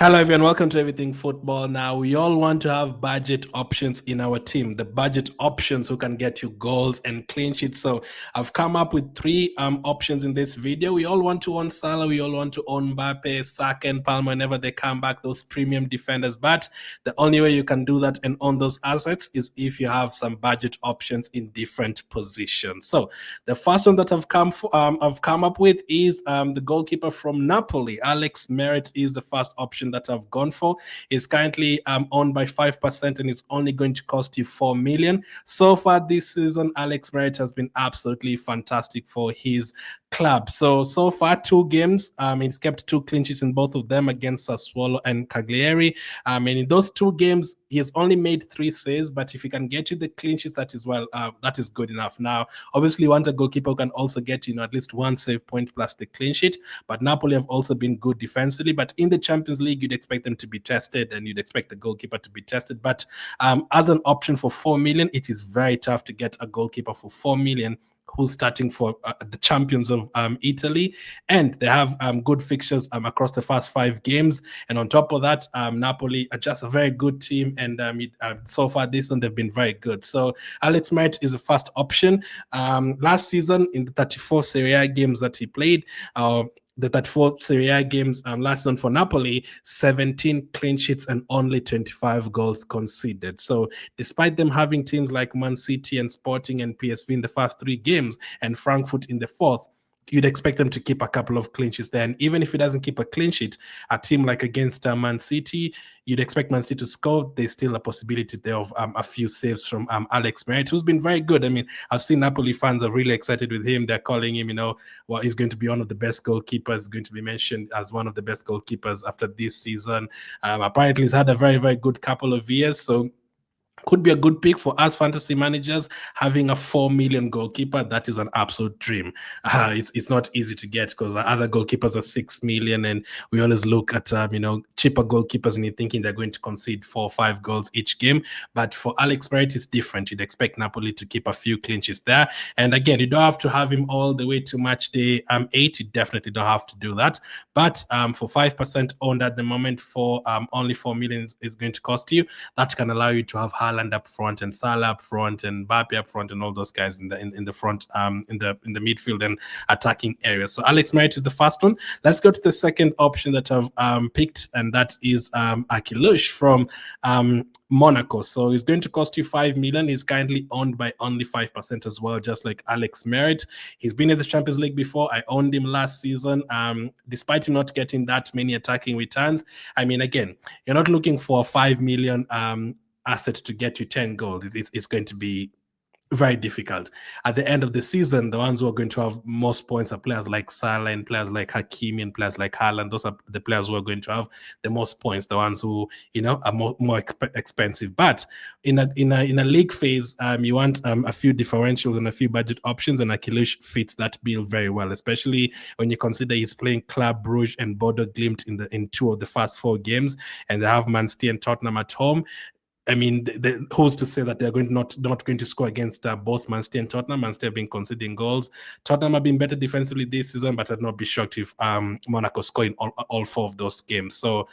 Hello everyone, welcome to Everything Football. Now, we all want to have budget options in our team. The budget options who can get you goals and clean sheets. So I've come up with three options in this video. We all want to own Salah, we all want to own Mbappe, Saka and Palmer whenever they come back, those premium defenders. But the only way you can do that and own those assets is if you have some budget options in different positions. So the first one that I've come up with is the goalkeeper from Napoli. Alex Meret is the first option that I've gone for. Is currently owned by 5% and it's only going to cost you 4 million. So far this season, Alex Meret has been absolutely fantastic for his club. So far 2 games, he's kept 2 clean sheets in both of them against Sassuolo and Cagliari. And in those 2 games, he has only made 3 saves, but if he can get you the clean sheets, that is good enough. Now, obviously, you want a goalkeeper who can also get at least 1 save point plus the clean sheet. But Napoli have also been good defensively. But in the Champions League, you'd expect them to be tested, and you'd expect the goalkeeper to be tested. But as an option for 4 million, it is very tough to get a goalkeeper for 4 million who's starting for the champions of Italy, and they have good fixtures across the first 5 games. And on top of that, Napoli are just a very good team, and so far this season they've been very good. So Alex Meret is the first option. Last season, in the 34 Serie A games that he played, the 34 Serie A games last season for Napoli, 17 clean sheets and only 25 goals conceded. So despite them having teams like Man City and Sporting and PSV in the first 3 games and Frankfurt in the 4th, you'd expect them to keep a couple of clean sheets there. And even if he doesn't keep a clean sheet, a team like against Man City, you'd expect Man City to score. There's still a possibility there of a few saves from Alex Meret, who's been very good. I mean, I've seen Napoli fans are really excited with him. They're calling him, he's going to be one of the best goalkeepers, going to be mentioned as one of the best goalkeepers after this season. Apparently, he's had a very, very good couple of years. So could be a good pick for us fantasy managers. Having a 4 million goalkeeper, that is an absolute dream. It's not easy to get because other goalkeepers are 6 million, and we always look at cheaper goalkeepers and you're thinking they're going to concede 4 or 5 goals each game. But for Alex Meret, it's different. You'd expect Napoli to keep a few clean sheets there. And again, you don't have to have him all the way to match day 8. You definitely don't have to do that. But for 5% owned at the moment, for only 4 million is going to cost you. That can allow you to have Haaland up front and Salah up front and Mbappe up front and all those guys in the front in the midfield and attacking area. So Alex Meret is the first one. Let's go to the second option that I've picked, and that is Akliouche from Monaco. So he's going to cost you 5 million. He's currently owned by only 5% as well, just like Alex Meret. He's been in the Champions League before. I owned him last season. Despite him not getting that many attacking returns, I mean, again, you're not looking for 5 million asset to get you 10 goals. It's going to be very difficult. At the end of the season, the ones who are going to have most points are players like Salah and players like Hakimi and players like Haaland. Those are the players who are going to have the most points, the ones who are more expensive. But in a league phase, you want a few differentials and a few budget options, and Akliouche fits that bill very well, especially when you consider he's playing Club Brugge and Bodo Glimt in 2 of the first 4 games, and they have Man City and Tottenham at home. I mean, who's to say that they're not going to score against both Man City and Tottenham? Man City have been conceding goals. Tottenham have been better defensively this season, but I'd not be shocked if Monaco score in all 4 of those games. So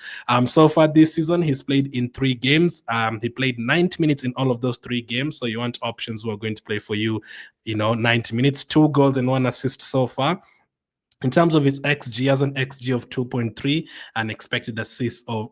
so far this season, he's played in 3 games. He played 90 minutes in all of those 3 games. So you want options who are going to play for you, 90 minutes, 2 goals and 1 assist so far. In terms of his XG, he has an XG of 2.3 and expected assist of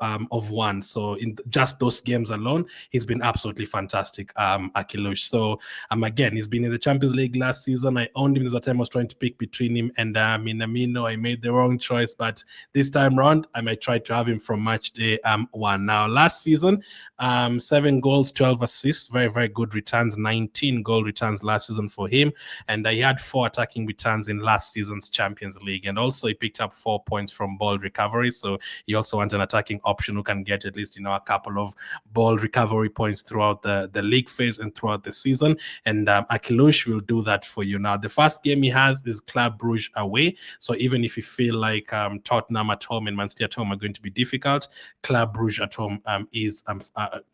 1. So in just those games alone, he's been absolutely fantastic, Akliouche. So again, he's been in the Champions League last season. I owned him. There's a time I was trying to pick between him and Minamino. I made the wrong choice, but this time around, I might try to have him from match day 1. Now, last season, 7 goals, 12 assists, very, very good returns, 19 goal returns last season for him. And he had 4 attacking returns in last season's Champions League, and also he picked up 4 points from ball recovery. So you also want an attacking option who can get at least a couple of ball recovery points throughout the league phase and throughout the season, and Akliouche will do that for you. Now, the first game he has is Club Brugge away, so even if you feel like Tottenham at home and Man City at home are going to be difficult, Club Brugge at home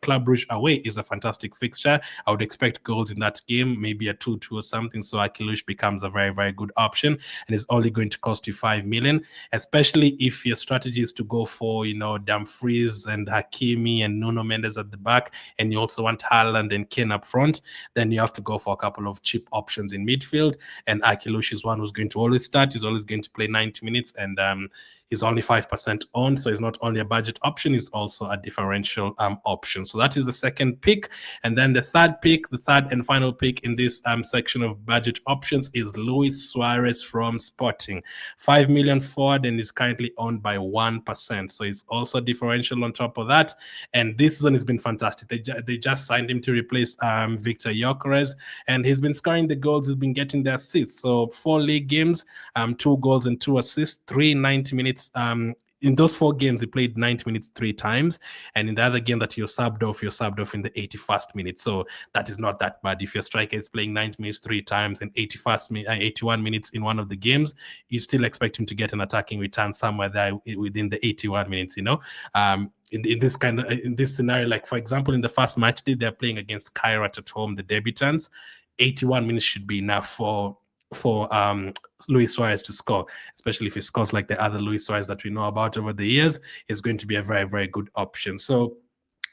Club Brugge away is a fantastic fixture. I would expect goals in that game, maybe a 2-2 or something, so Akliouche becomes a very, very good option, and is only going to cost you 5 million, especially if your strategy is to go for, Dumfries and Hakimi and Nuno Mendes at the back, and you also want Haaland and Kane up front. Then you have to go for a couple of cheap options in midfield. And Akliouche is one who's going to always start. He's always going to play 90 minutes, and he's only 5% on, so he's not only a budget option, he's also a differential option. So that is the second pick. And then the third and final pick in this section of budget options is Luis Suarez from Sporting. 5 million forward, and is currently owned by 1%. So it's also a differential on top of that. And this season has been fantastic. They just signed him to replace Victor Gyökeres, and he's been scoring the goals, he's been getting the assists. So 4 league games, 2 goals and 2 assists, 3 90 minutes. In those 4 games, he played 90 minutes 3 times. And in the other game that you're subbed off in the 81st minute. So that is not that bad. If your striker is playing 90 minutes 3 times and 81 minutes in one of the games, you still expect him to get an attacking return somewhere there within the 81 minutes, in this scenario. Like, for example, in the first match day, they're playing against Kairat at home, the debutants. 81 minutes should be enough for Luis Suarez to score, especially if he scores like the other Luis Suarez that we know about over the years. Is going to be a very, very good option. So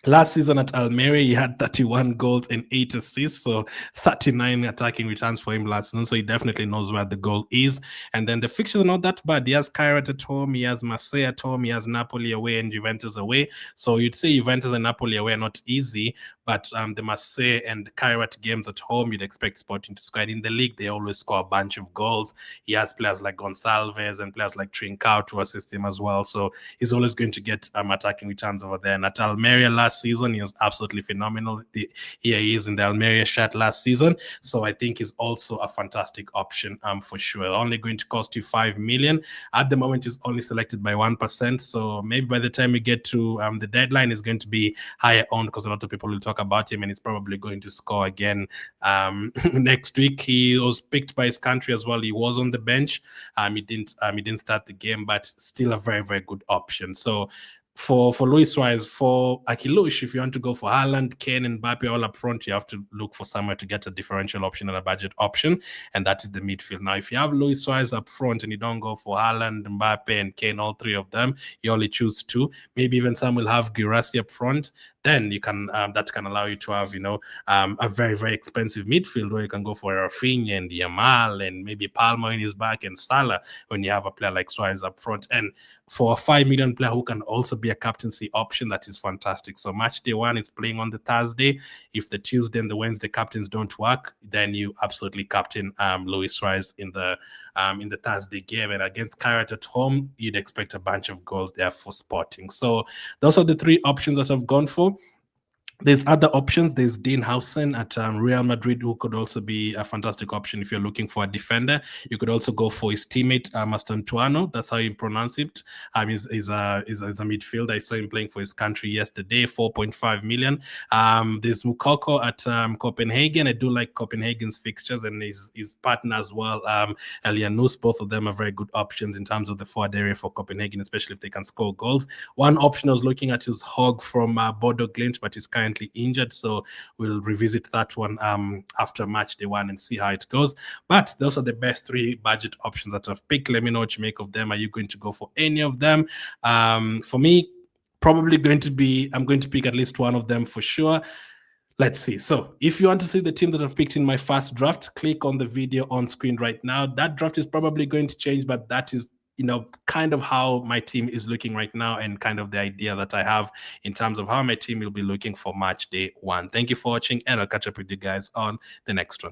last season at Almeria, he had 31 goals and 8 assists, so 39 attacking returns for him last season. So he definitely knows where the goal is. And then the fixtures are not that bad. He has Kairat at home, he has Marseille at home, he has Napoli away and Juventus away. So you'd say Juventus and Napoli away are not easy, but the Marseille and Kairat games at home, you'd expect Sporting to score. And in the league, they always score a bunch of goals. He has players like Gonçalves and players like Trincao to assist him as well. So he's always going to get attacking returns over there. And at Almeria last season, he was absolutely phenomenal. Here he is in the Almeria shirt last season. So I think he's also a fantastic option for sure. Only going to cost you 5 million. At the moment, he's only selected by 1%. So maybe by the time we get to the deadline, is going to be higher on, because a lot of people will talk about him, and he's probably going to score again next week. He was picked by his country as well. He was on the bench. He didn't start the game, but still a very, very good option. So for Luis Suarez, for Akliouche, if you want to go for Haaland, Kane, and Mbappe all up front, you have to look for somewhere to get a differential option and a budget option, and that is the midfield. Now, if you have Luis Suarez up front and you don't go for Haaland, Mbappe, and Kane, all 3 of them, you only choose 2. Maybe even some will have Guirassy up front. Then you can that can allow you to have a very, very expensive midfield where you can go for Rafinha and Yamal and maybe Palmer in his back and Salah when you have a player like Suarez up front. And for a 5 million player who can also be a captaincy option, that is fantastic. So match day 1 is playing on the Thursday. If the Tuesday and the Wednesday captains don't work, then you absolutely captain Luis Suarez in the Thursday game. And against Kairat at home, you'd expect a bunch of goals there for Sporting. So those are the 3 options that I've gone for. There's other options. There's Dean Howson at Real Madrid, who could also be a fantastic option if you're looking for a defender. You could also go for his teammate, Mastantuono. That's how you pronounce it. He's a midfielder. I saw him playing for his country yesterday, 4.5 million. There's Mukoko at Copenhagen. I do like Copenhagen's fixtures, and his partner as well, Elianus. Both of them are very good options in terms of the forward area for Copenhagen, especially if they can score goals. One option I was looking at is Hogg from Bodo Glimt, but he's currently injured, so we'll revisit that one after match day 1 and see how it goes. But those are the best 3 budget options that I've picked. Let me know what you make of them. Are you going to go for any of them? For me, probably I'm going to pick at least one of them for sure. Let's see. So if you want to see the team that I've picked in my first draft, click on the video on screen right now. That draft is probably going to change, but that is kind of how my team is looking right now, and kind of the idea that I have in terms of how my team will be looking for match day 1. Thank you for watching, and I'll catch up with you guys on the next one.